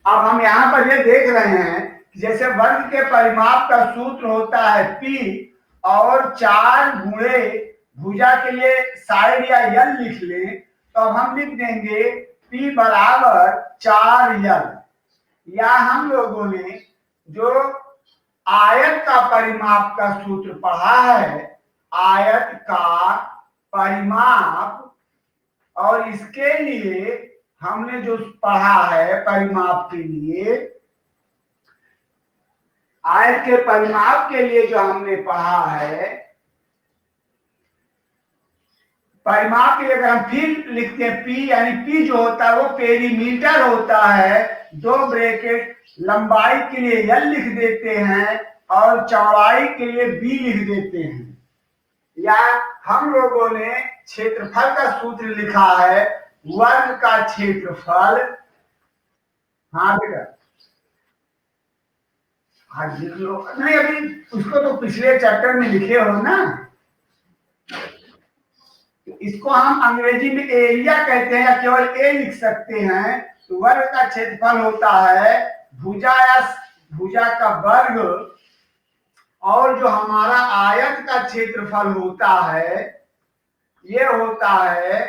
अब हम यहाँ पर ये देख रहे हैं कि जैसे वर्ग के परिमाप का सूत्र होता है P और 4 गुणे भुजा के लिए साइड या यल लिख लें तो अब हम लिख देंगे P बराबर 4 यल। या हम लोगों ने जो आयत का परिमाप का सूत्र पढ़ा है, आयत का परिमाप, और इसके लिए हमने जो पढ़ा है परिमाप के लिए, आयत के परिमाप के लिए जो हमने पढ़ा है, परिमाप के लिए अगर हम फिर लिखते हैं P, यानी P जो होता है वो पेरीमीटर होता है। 2 ब्रैकेट लंबाई के लिए L लिख देते हैं और चौड़ाई के लिए B लिख देते हैं। या हम लोगों ने क्षेत्रफल का सूत्र लिखा है, वर्ग का क्षेत्रफल। हाँ बेटा, हाँ लिख लो। नहीं, अभी उसको तो पिछले चैप्टर में लिखे हो ना। इसको हम अंग्रेजी में एरिया कहते हैं या केवल ए लिख सकते हैं। तो वर्ग का क्षेत्रफल होता है भुजा या भुजा का वर्ग, और जो हमारा आयत का क्षेत्रफल होता है ये होता है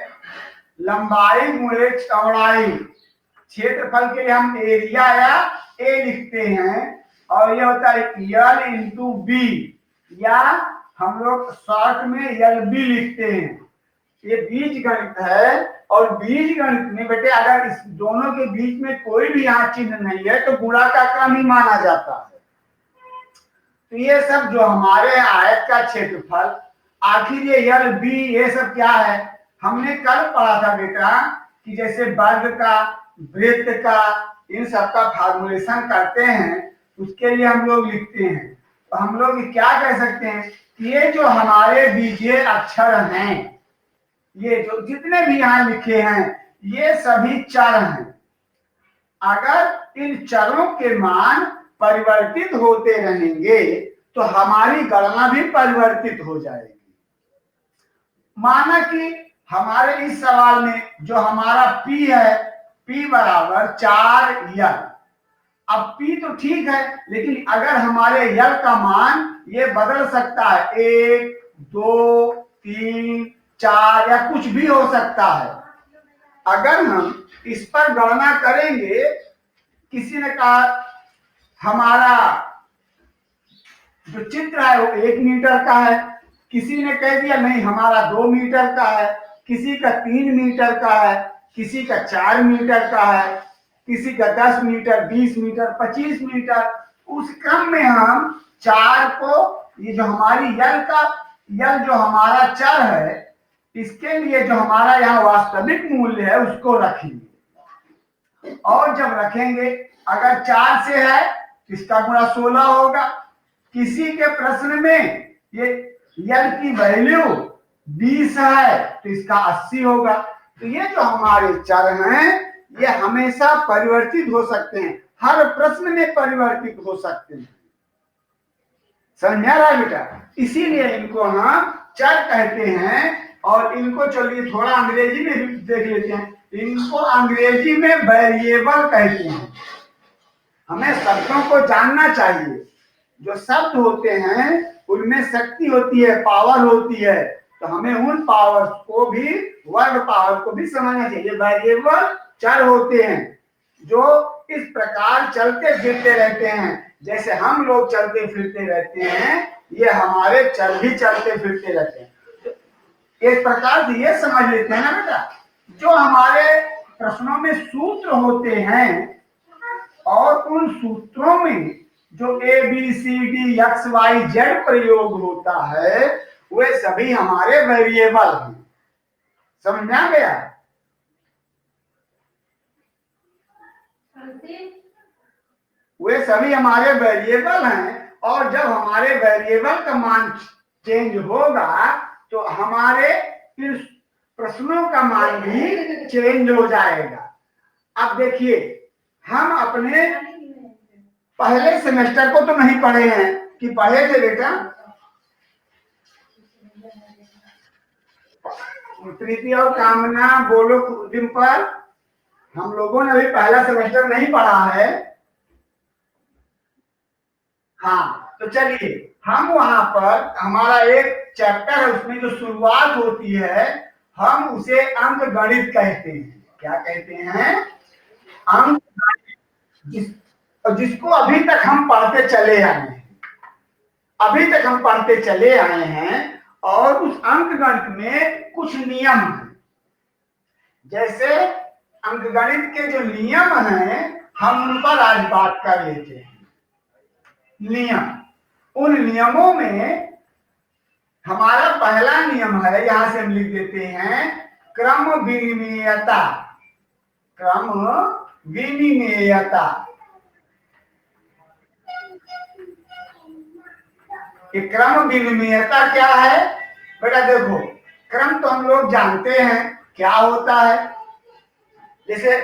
लंबाई गुणे चौड़ाई। क्षेत्रफल के लिए हम एरिया या ए लिखते हैं, और ये होता है यल इंटू बी, या हम लोग शॉर्ट में यल बी लिखते हैं। ये बीज गणित है, और बीज गणित में बेटे अगर इस दोनों के बीच में कोई भी यहाँ चिन्ह नहीं है तो गुणा का क्रम ही माना जाता है। तो ये सब जो हमारे आयत का क्षेत्रफल, आखिर ये यल बी ये सब क्या है, हमने कल पढ़ा था बेटा कि जैसे वर्ग का, वृत्त का, इन सब का फार्मूलेशन करते हैं उसके लिए हम लोग लिखते हैं। तो हम लोग क्या कह सकते हैं कि ये जो हमारे बीजीय अक्षर हैं, ये जो जितने भी यहाँ लिखे हैं ये सभी चर हैं। अगर इन चरों के मान परिवर्तित होते रहेंगे तो हमारी गणना भी परिवर्तित हो जाएगी। माना कि हमारे इस सवाल में जो हमारा P है, P बराबर 4 यल। अब P तो ठीक है, लेकिन अगर हमारे यल का मान ये बदल सकता है, 1, 2, 3, 4 या कुछ भी हो सकता है। अगर हम इस पर गणना करेंगे, किसी ने कहा हमारा जो चित्र है वो 1 मीटर का है, किसी ने कह दिया नहीं हमारा 2 मीटर का है, किसी का 3 मीटर का है, किसी का 4 मीटर का है, किसी का 10 मीटर, 20 मीटर, 25 मीटर। उस क्रम में हम 4 को, ये जो हमारी यल जो हमारा चर है, इसके लिए जो हमारा यहाँ वास्तविक मूल्य है उसको रखेंगे। और जब रखेंगे अगर 4 से है तो इसका गुणा 16 होगा। किसी के प्रश्न में ये यल की वैल्यू 20 है तो इसका 80 होगा। तो ये जो हमारे चर हैं ये हमेशा परिवर्तित हो सकते हैं, हर प्रश्न में परिवर्तित हो सकते हैं। समझ में आ रहा है बेटा? इसीलिए इनको हम चर कहते हैं। और इनको चलिए थोड़ा अंग्रेजी में भी देख लेते हैं। इनको अंग्रेजी में वेरिएबल कहते हैं। हमें शब्दों को जानना चाहिए। जो शब्द होते हैं उनमें शक्ति होती है, पावर होती है, तो हमें उन पावर को भी, वर्ड पावर को भी समझना चाहिए। वेरिएबल चर होते हैं जो इस प्रकार चलते फिरते रहते हैं। जैसे हम लोग चलते फिरते रहते हैं, ये हमारे चर भी चलते फिरते रहते हैं। एक प्रकार से ये समझ लेते हैं ना बेटा, जो हमारे प्रश्नों में सूत्र होते हैं और उन सूत्रों में जो ABCD XYZ प्रयोग होता है वे सभी हमारे वेरिएबल हैं। समझ में आ गया? वे सभी हमारे वेरिएबल हैं, और जब हमारे वेरिएबल का मान चेंज होगा तो हमारे इन प्रश्नों का मान भी चेंज हो जाएगा। अब देखिए, हम अपने पहले सेमेस्टर को तो नहीं पढ़े हैं कि पढ़े थे बेटा? प्रीति और कामना बोलो डिम्पल। हम लोगों ने अभी पहला सेमेस्टर नहीं पढ़ा है। हाँ, तो चलिए हम वहां पर हमारा एक चैप्टर है, उसमें जो शुरुआत होती है हम उसे अंक गणित कहते हैं। क्या कहते हैं? अंक गणित। जिसको अभी तक हम पढ़ते चले आए हैं, अभी तक हम पढ़ते चले आए हैं। और उस अंक गणित में कुछ नियम हैं। जैसे अंकगणित के जो नियम हैं हम उन पर आज बात कर लेते हैं। नियम, उन नियमों में हमारा पहला नियम है, यहां से हम लिख देते हैं, क्रम विनिमेयता। क्रम विनिमेयता। ये क्रम विनिमेयता क्या है? बेटा देखो, क्रम तो हम लोग जानते हैं क्या होता है। जैसे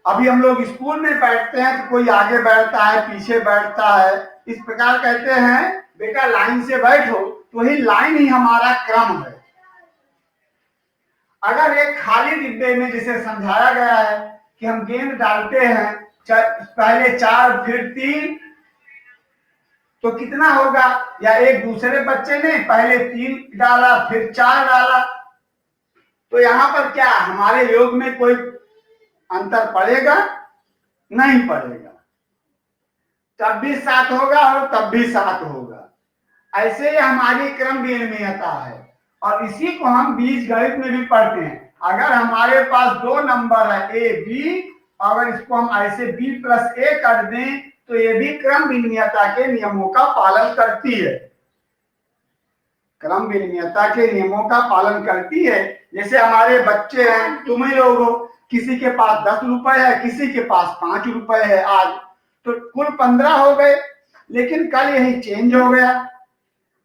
अभी हम लोग स्कूल में बैठते हैं तो कोई आगे बैठता है, पीछे बैठता है, इस प्रकार कहते हैं बेटा लाइन से बैठो, तो ही लाइन ही हमारा क्रम है। अगर एक खाली डिब्बे में जैसे समझाया गया है कि हम गेंद डालते हैं, पहले 4 फिर 3, तो कितना होगा? या एक दूसरे बच्चे ने पहले 3 डाला फिर 4 डाला, तो यहां पर क्या हमारे योग में कोई अंतर पड़ेगा? नहीं पड़ेगा। तब भी 7 होगा और तब भी 7 होगा। ऐसे ही हमारी क्रम विनिमेयता है। और इसी को हम बीजगणित में भी पढ़ते हैं। अगर हमारे पास 2 नंबर है ए बी, अगर इसको हम ऐसे b + a कर दें तो ये भी क्रम विनिमेयता के नियमों का पालन करती है। क्रम विनिमेयता के नियमों का पालन करती है। जैसे हमारे बच्चे हैं, तुम ही लोग हो, किसी के पास 10 रुपए है, किसी के पास 5 रुपए है आज, तो कुल 15 हो गए। लेकिन कल यही चेंज हो गया,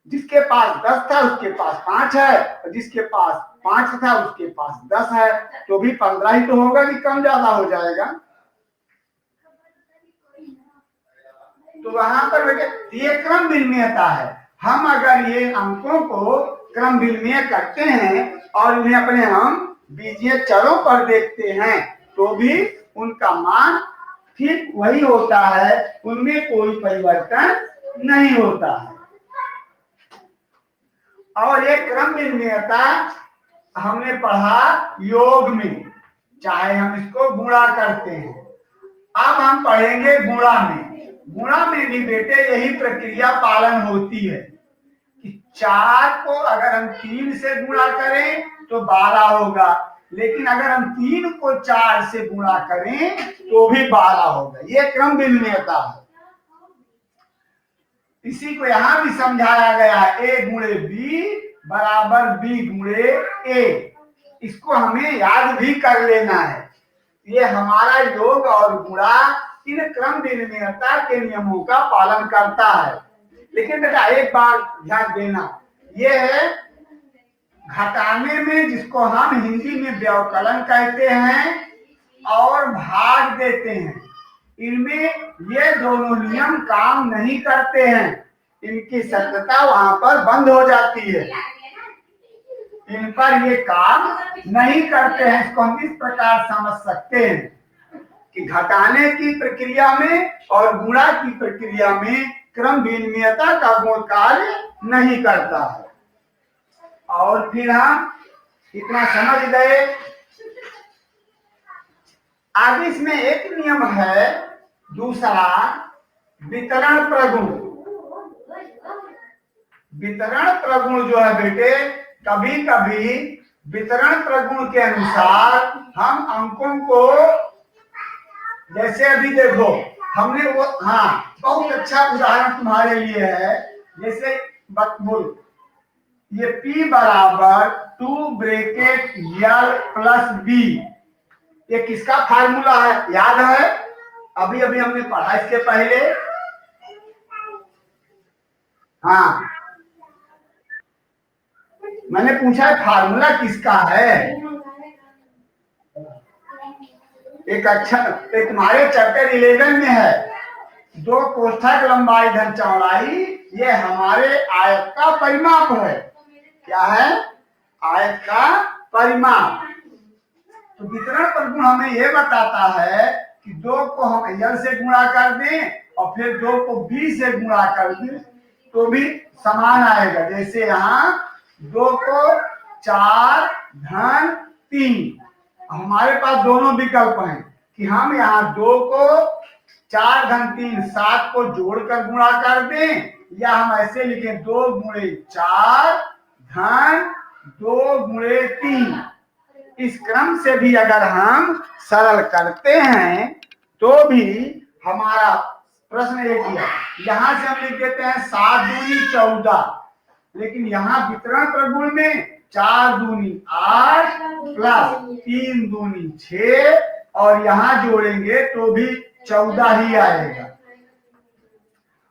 जिसके पास 10 था उसके पास 5 है, और जिसके पास 5 था उसके पास 10 है, तो भी 15 ही तो होगा कि कम ज्यादा हो जाएगा? तो वहां पर ये क्रम विनिमेयता है। हम अगर ये अंकों को क्रम विनिमेय करते हैं और उन्हें अपने हम बीजीय चरों पर देखते हैं तो भी उनका मान ठीक वही होता है, उनमें कोई परिवर्तन नहीं होता है। और ये क्रम विनिमेयता हमने पढ़ा योग में, चाहे हम इसको गुणा करते हैं। अब हम पढ़ेंगे गुणा में। गुणा में भी बेटे यही प्रक्रिया पालन होती है कि 4 को अगर हम 3 से गुणा करें तो 12 होगा, लेकिन अगर हम 3 को 4 से गुणा करें तो भी 12 होगा। ये क्रम विनिमेयता है। इसी को यहां भी समझाया गया है, a गुणे b बराबर b गुणे a। इसको हमें याद भी कर लेना है। ये हमारा योग और गुणा इन क्रम विनिमेयता के नियमों का पालन करता है। लेकिन बेटा एक बात ध्यान देना, ये है घटाने में, जिसको हम हिंदी में व्यवकलन कहते हैं, और भाग देते हैं, इनमें ये दोनों नियम काम नहीं करते हैं। इनकी सत्यता वहां पर बंद हो जाती है, इन पर ये काम नहीं करते हैं। इसको हम इस प्रकार समझ सकते हैं कि घटाने की प्रक्रिया में और गुणा की प्रक्रिया में क्रम विनिमेयता का गुण कार्य नहीं करता है। और फिर हम इतना समझ गए। आगे इसमें एक नियम है दूसरा, वितरण प्रगुण। वितरण प्रगुण जो है बेटे, कभी कभी वितरण प्रगुण के अनुसार हम अंकों को, जैसे अभी देखो हमने वो, हाँ बहुत अच्छा उदाहरण तुम्हारे लिए है। जैसे बोल, ये P बराबर 2 ब्रैकेट L प्लस B, ये किसका फार्मूला है? याद है? अभी अभी हमने पढ़ा इसके पहले। हाँ, मैंने पूछा है फार्मूला किसका है? एक अच्छा, एक तुम्हारे चैप्टर 11 में है, 2 कोष्ठक लंबाई धन चौड़ाई, ये हमारे आयत का परिमाप है। क्या है? आयत का परिमाप। तो वितरण प्रगुण हमें ये बताता है कि 2 को हम यल से गुणा कर दें और फिर 2 को बी से गुणा कर दें तो भी समान आएगा। जैसे यहाँ 2 को 4 धन 3, हमारे पास दोनों विकल्प हैं कि हम यहाँ 2 को 4 धन 3 7 को जोड़कर गुणा कर दें, या हम ऐसे लिखें 2 गुणे 4 धन 2 गुणे 3। इस क्रम से भी अगर हम सरल करते हैं तो भी हमारा प्रश्न एक ही है। यहाँ से हम लिख देते हैं 7 दूनी 14, लेकिन यहाँ वितरण प्रगुण में 4 दूनी 8 प्लस 3 दूनी 6 और यहाँ जोड़ेंगे तो भी 14 ही आएगा।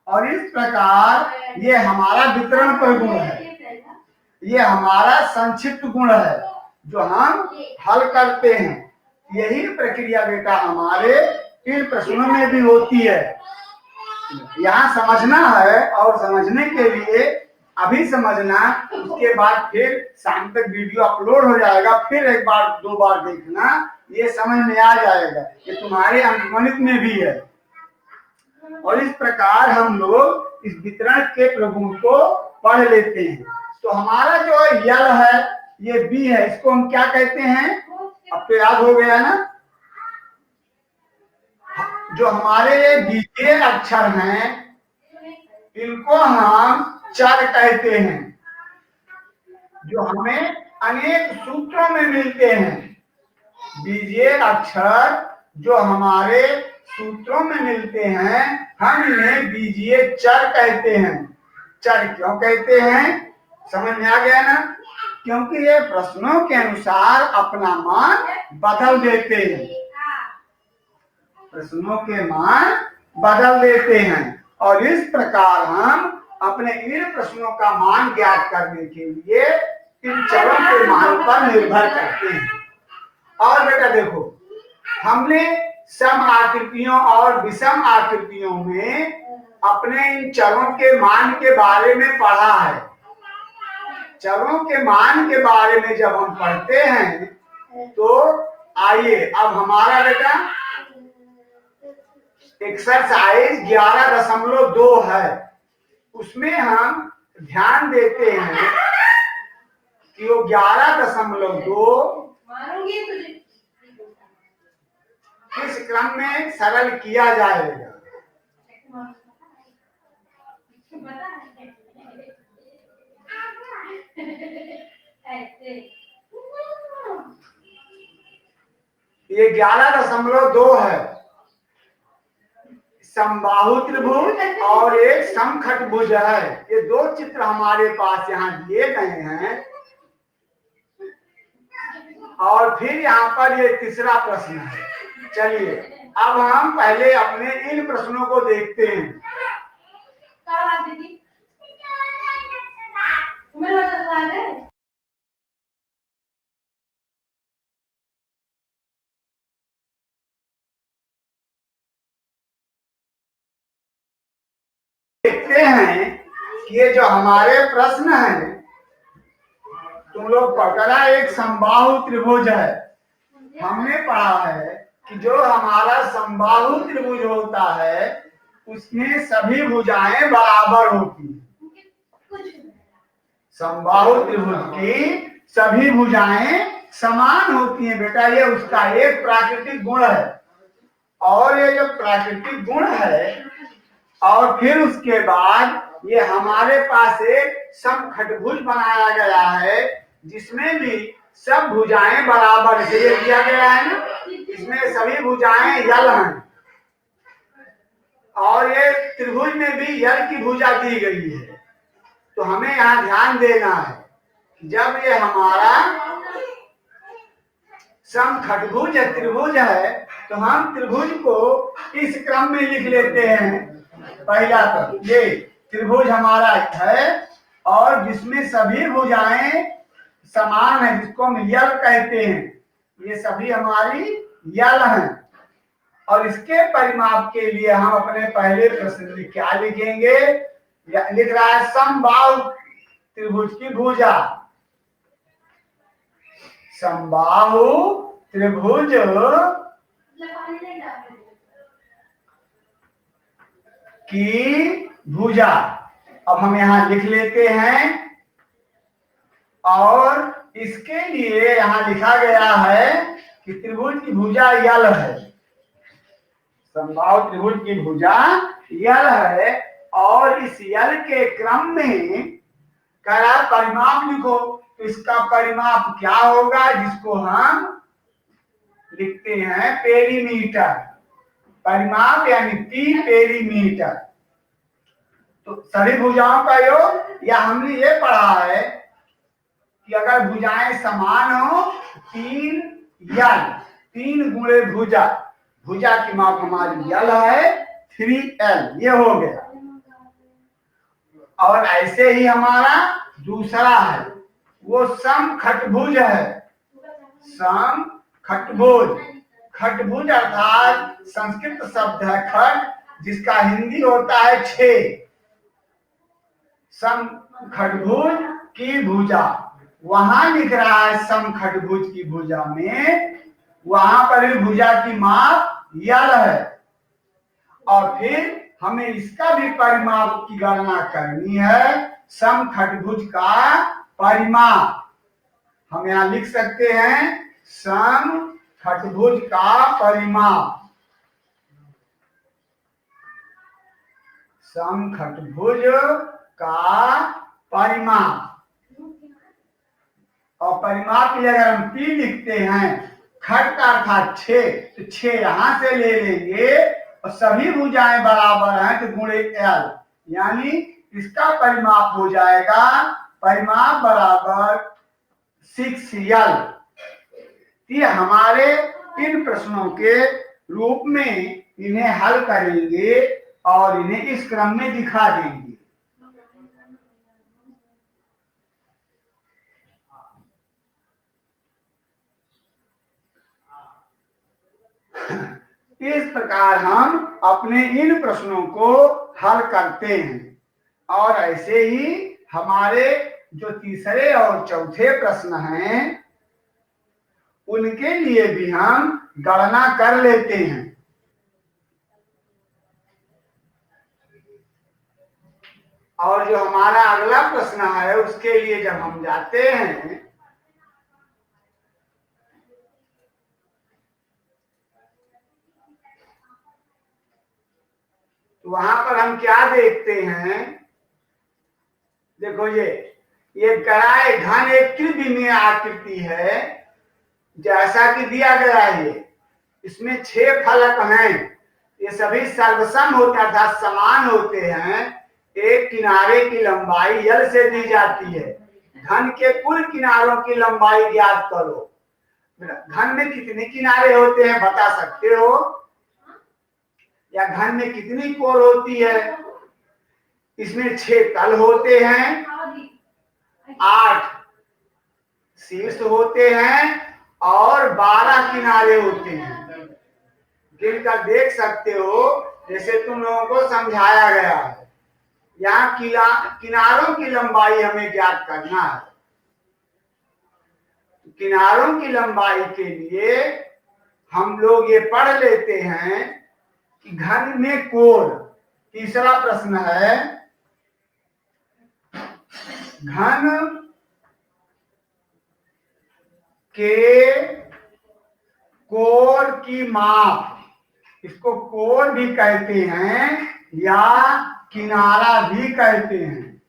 और इस प्रकार ये हमारा वितरण प्रगुण है, ये हमारा संक्षिप्त गुण है जो हम हल करते हैं। यही प्रक्रिया बेटा हमारे इन प्रश्नों में भी होती है। यहाँ समझना है और समझने के लिए अभी समझना, उसके बाद फिर शाम तक वीडियो अपलोड हो जाएगा, फिर एक बार 2 बार देखना, ये समझ में आ जाएगा। ये तुम्हारे अंकगणित में भी है। और इस प्रकार हम लोग इस वितरण के प्रगुण को पढ़ लेते हैं। तो हमारा जो यल है ये बी है, इसको हम क्या कहते हैं? अब तो याद हो गया ना। जो हमारे बीजीय अक्षर हैं इनको हम चर कहते हैं, जो हमें अनेक सूत्रों में मिलते हैं। बीजीय अक्षर जो हमारे सूत्रों में मिलते हैं हम इन्हें बीजीय चर कहते हैं। चर क्यों कहते हैं समझ में आ गया ना? क्योंकि ये प्रश्नों के अनुसार अपना मान बदल देते हैं, प्रश्नों के मान बदल देते हैं। और इस प्रकार हम अपने इन प्रश्नों का मान ज्ञात करने के लिए इन चरों के मान पर निर्भर करते हैं। और बेटा देखो, हमने सम आकृतियों और विषम आकृतियों में अपने इन चरों के मान के बारे में पढ़ा है। चरों के मान के बारे में जब हम पढ़ते हैं तो आइए अब हमारा बेटा एक्सरसाइज 11.2 है, उसमें हम ध्यान देते हैं कि वो 11.2 किस क्रम में सरल किया जाएगा। ये 11.2 है। समबाहु त्रिभुज और एक समखटभुज है। ये 2 चित्र हमारे पास यहाँ दिए गए हैं। और फिर यहाँ पर ये तीसरा प्रश्न है। चलिए अब हम पहले अपने इन प्रश्नों को देखते हैं। देखते हैं कि ये जो हमारे प्रश्न हैं, तुम लोग पकड़ा एक समबाहु त्रिभुज है। हमने पढ़ा है कि जो हमारा समबाहु त्रिभुज होता है उसमें सभी भुजाएं बराबर होती हैं। समबाहु त्रिभुज की सभी भुजाएं समान होती हैं बेटा, ये उसका एक प्राकृतिक गुण है। और ये जो प्राकृतिक गुण है और फिर उसके बाद ये हमारे पास एक समखटभुज बनाया गया है जिसमें भी सब भुजाएं बराबर से दिया गया है ना, इसमें सभी भुजाएं यल हैं। और ये त्रिभुज में भी यल की भुजा दी गई है। तो हमें यहाँ ध्यान देना है, जब ये हमारा समखटभुज त्रिभुज है तो हम त्रिभुज को इस क्रम में लिख लेते हैं। पहला तो ये त्रिभुज हमारा है और जिसमें सभी भुजाएं समान है, जिसको हम यल कहते हैं। ये सभी हमारी यल हैं। और इसके परिमाप के लिए हम अपने पहले प्रश्न में क्या लिखेंगे? लिख रहा है समबाहु त्रिभुज की भुजा। समबाहु त्रिभुज की भुजा। अब हम यहां लिख लेते हैं, और इसके लिए यहां लिखा गया है कि त्रिभुज की भुजा यल है, समबाहु त्रिभुज की भुजा यल है। और इस यल के क्रम में कह रहा है परिमाप लिखो, तो इसका परिमाप क्या होगा, जिसको हम लिखते हैं पेरीमीटर। परिमाप यानी पी पेरीमीटर। तो सभी भुजाओं का योग, या हमने ये पढ़ा है कि अगर भुजाएं समान हो, 3 यल, 3 गुणे भुजा, भुजा की माप हमारी यल है 3l, ये हो गया। और ऐसे ही हमारा दूसरा है, वो समखटभुज है। समखटभुज, खटभुज अर्थात संस्कृत शब्द है खट, जिसका हिंदी होता है 6। समखटभुज की भुजा, वहां लिख रहा है समखटभुज की भुजा में, वहां पर भी भुजा की माप यल है। और फिर हमें इसका भी परिमाप की गणना करनी है, समखटभुज का परिमाप। हम यहां लिख सकते हैं समखटभुज का परिमाप। समखटभुज का परिमाप, और परिमाप के लिए अगर हम पी लिखते हैं, खट का अर्थात 6, तो 6 यहां से ले लेंगे, और सभी भुजाएं बराबर हैं तो गुणे l, यानी इसका परिमाप हो जाएगा, परिमाप बराबर 6l। ये हमारे इन प्रश्नों के रूप में इन्हें हल करेंगे और इन्हें इस क्रम में दिखा देंगे। इस प्रकार हम अपने इन प्रश्नों को हल करते हैं। और ऐसे ही हमारे जो तीसरे और चौथे प्रश्न हैं, उनके लिए भी हम गणना कर लेते हैं। और जो हमारा अगला प्रश्न है, उसके लिए जब हम जाते हैं, तो वहां पर हम क्या देखते हैं, देखो ये गराय घन एक त्रिविमीय आकृति है, जैसा कि दिया गया है। इसमें 6 फलक हैं, ये सभी सर्वसम होते हैं अर्थात समान होते हैं। एक किनारे की लंबाई यल से दी जाती है। घन के कुल किनारों की लंबाई ज्ञात करो। घन में कितने किनारे होते हैं बता सकते हो, या घन में कितनी कोर होती है? इसमें 6 तल होते हैं, 8 शीर्ष होते हैं और 12 किनारे होते हैं। गिनकर देख सकते हो, जैसे तुम लोगों को समझाया गया है। यहाँ किनारों की लंबाई हमें ज्ञात करना है। किनारों की लंबाई के लिए हम लोग ये पढ़ लेते हैं कि घन में कोण। तीसरा प्रश्न है, घन के कोण की माप, इसको कोण भी कहते हैं या किनारा भी कहते हैं।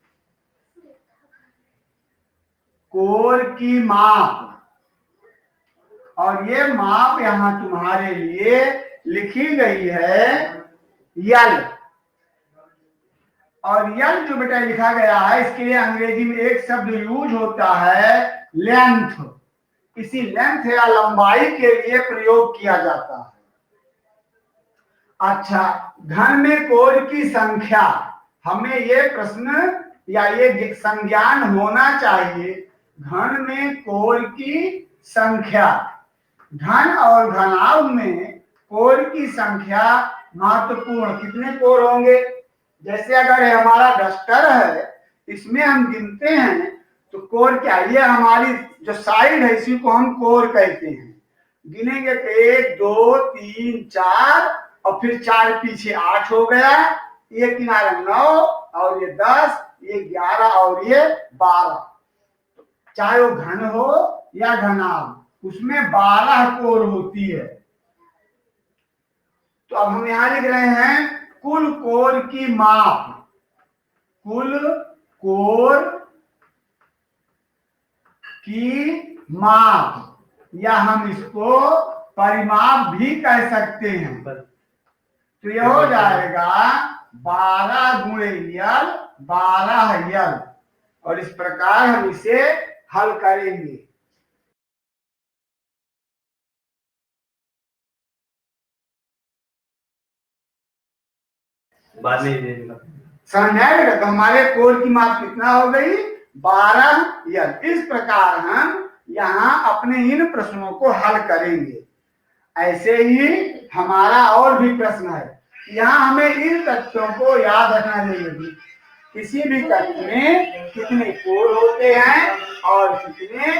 कोण की माप, और ये माप यहां तुम्हारे लिए लिखी गई है यल। और यल जो बेटा लिखा गया है, इसके लिए अंग्रेजी में एक शब्द यूज होता है लेंथ। इसी लेंथ या लंबाई के लिए प्रयोग किया जाता है। अच्छा, घन में कोण की संख्या, हमें ये प्रश्न या ये संज्ञान होना चाहिए। घन में कोण की संख्या, घन और घनाभ में कोण की संख्या महत्वपूर्ण। कितने कोण होंगे? जैसे अगर हमारा डस्टर है, इसमें हम गिनते हैं तो कोण क्या, ये हमारी जो साइड है इसी को हम कोण कहते हैं। गिनेंगे तो 1 2 3 4 और फिर 4 पीछे 8 हो गया, ये किनारा 9 और ये 10, ये 11 और ये 12। चाहे वो घन हो या घनाभ, उसमें 12 कोर होती है। तो अब हम यहां लिख रहे हैं कुल कोर की माप, कुल कोर की माप, या हम इसको परिमाप भी कह सकते हैं। तो यह हो जाएगा 12 गुणे यल 12 यल, और इस प्रकार हम इसे हल करेंगे। समझ में आएगा? तो हमारे कोर की माप कितना हो गई? 12 यल। इस प्रकार हम यहाँ अपने इन प्रश्नों को हल करेंगे। ऐसे ही हमारा और भी प्रश्न है। यहाँ हमें इन तथ्यों को याद रखना चाहिए। किसी भी तत्व में कितने कोर होते हैं और कितने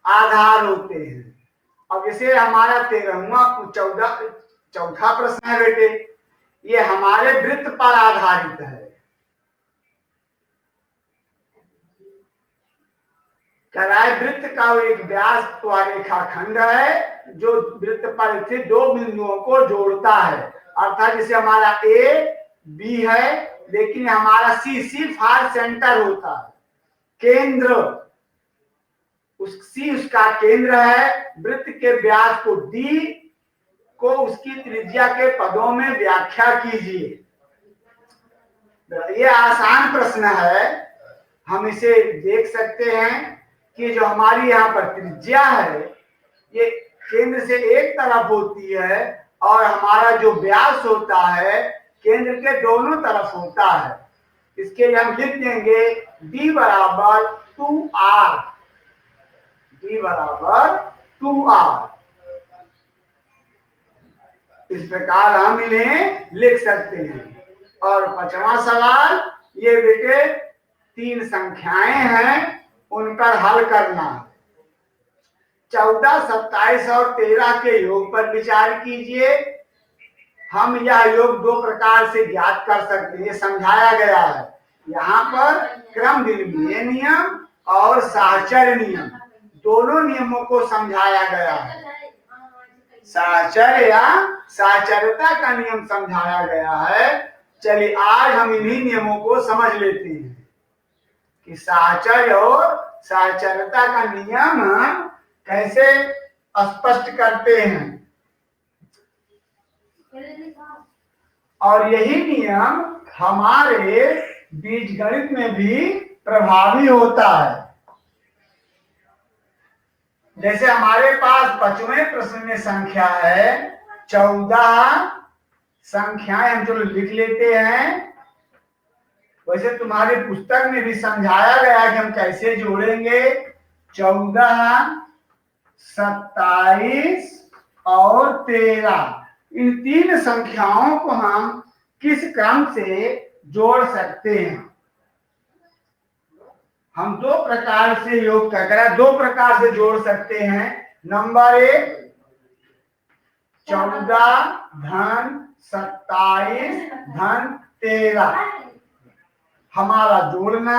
आधार होते हैं। अब जैसे हमारा 13वां चौथा प्रश्न है बेटे, ये हमारे वृत्त पर आधारित है। वृत्त का एक व्यास व रेखाखंड है जो वृत्त पर स्थित 2 बिंदुओं को जोड़ता है। अर्थात जैसे हमारा ए बी है, लेकिन हमारा सी फार सेंटर होता है, केंद्र, सी उसका केंद्र है। वृत्त के व्यास को डी को उसकी त्रिज्या के पदों में व्याख्या कीजिए। ये आसान प्रश्न है। हम इसे देख सकते हैं कि जो हमारी यहाँ पर त्रिज्या है ये केंद्र से एक तरफ होती है और हमारा जो व्यास होता है केंद्र के दोनों तरफ होता है। इसके लिए हम लिख देंगे d बराबर 2r, d बराबर 2r। इस प्रकार हम इन्हें लिख सकते हैं। और 5वां सवाल, ये बेटे 3 संख्याएं हैं, उन पर हल करना। 14, 27 और 13 के योग पर विचार कीजिए। हम यह योग 2 प्रकार से ज्ञात कर सकते हैं, ये समझाया गया है। यहाँ पर क्रम द्विमीय नियम और साहचर्य नियम, दोनों नियमों को समझाया गया है। साहचर्य या साहचर्यता का नियम समझाया गया है। चलिए आज हम इन्हीं नियमों को समझ लेते हैं कि साहचर्य और साहचर्यता का नियम कैसे स्पष्ट करते हैं। और यही नियम हमारे बीजगणित में भी प्रभावी होता है। जैसे हमारे पास 5वें प्रश्न में संख्या है 14 संख्याएं, हम चलो लिख लेते हैं। वैसे तुम्हारी पुस्तक में भी समझाया गया है कि हम कैसे जोड़ेंगे। 14, 27 और 13, इन 3 संख्याओं को हम किस क्रम से जोड़ सकते हैं? हम 2 प्रकार से योग कर 2 प्रकार से जोड़ सकते हैं। नंबर 1, 14 धन 27 धन 13। हमारा जोड़ना,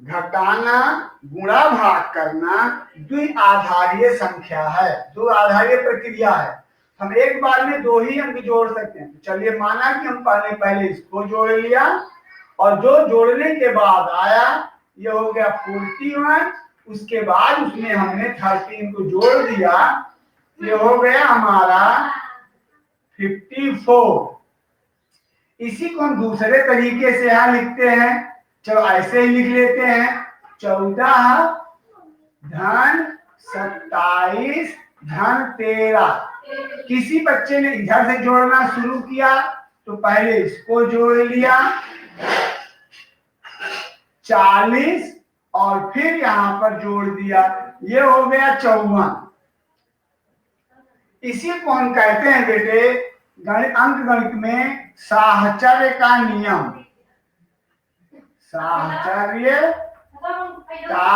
घटाना, गुणा भाग करना द्विआधारीय संख्या है, 2 आधारीय प्रक्रिया है। हम एक बार में 2 ही अंक जोड़ सकते हैं। चलिए माना कि हम पहले इसको जोड़ लिया और जो जोड़ने के बाद आया ये हो गया 41, उसके बाद उसमें हमने 13 को जोड़ दिया, ये हो गया हमारा 54। इसी को हम दूसरे तरीके से यहां लिखते हैं। चलो ऐसे ही लिख लेते हैं, 14 धन 27 धन 13। किसी बच्चे ने इधर से जोड़ना शुरू किया तो पहले इसको जोड़ लिया 40 और फिर यहां पर जोड़ दिया, ये हो गया 54। इसी को हम कहते हैं बेटे अंक गणित में साहचर्य का नियम। साहचर्य का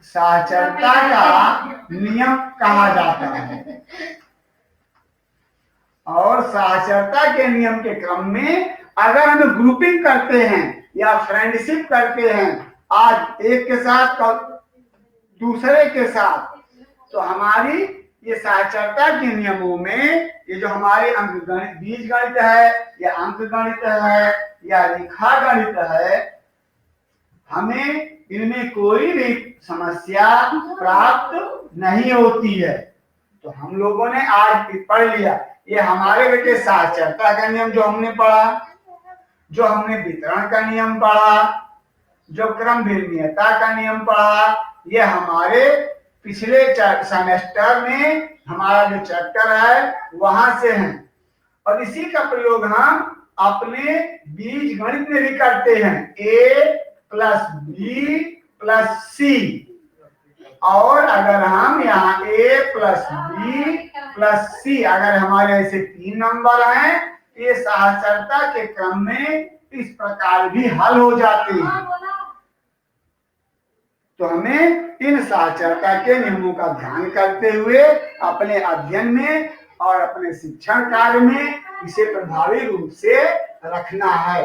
साक्षरता का नियम कहा जाता है। और साक्षरता के नियम के क्रम में अगर हम ग्रुपिंग करते हैं या फ्रेंडशिप करते हैं, आज एक के साथ कल दूसरे के साथ, तो हमारी ये साक्षरता के नियमों में ये जो हमारे अंक गणित, बीज गणित है या अंक गणित है या रेखा गणित है, हमें इनमें कोई भी समस्या प्राप्त नहीं होती है। तो हम लोगों ने आज पढ़ लिया, ये हमारे बेटे साक्षरता का नियम जो हमने पढ़ा, जो हमने वितरण का नियम पढ़ा, जो क्रम भिन्नता का नियम पढ़ा, ये हमारे पिछले सेमेस्टर में हमारा जो चैप्टर है वहां से है। और इसी का प्रयोग हम अपने बीज गणित में भी करते हैं, a प्लस बी प्लस सी। और अगर हम यहाँ a प्लस बी प्लस सी, अगर हमारे ऐसे 3 नंबर हैं, ये साक्षरता के क्रम में इस प्रकार भी हल हो जाते हैं। तो हमें इन साक्षरता के नियमों का ध्यान करते हुए अपने अध्ययन में और अपने शिक्षण कार्य में इसे प्रभावी रूप से रखना है।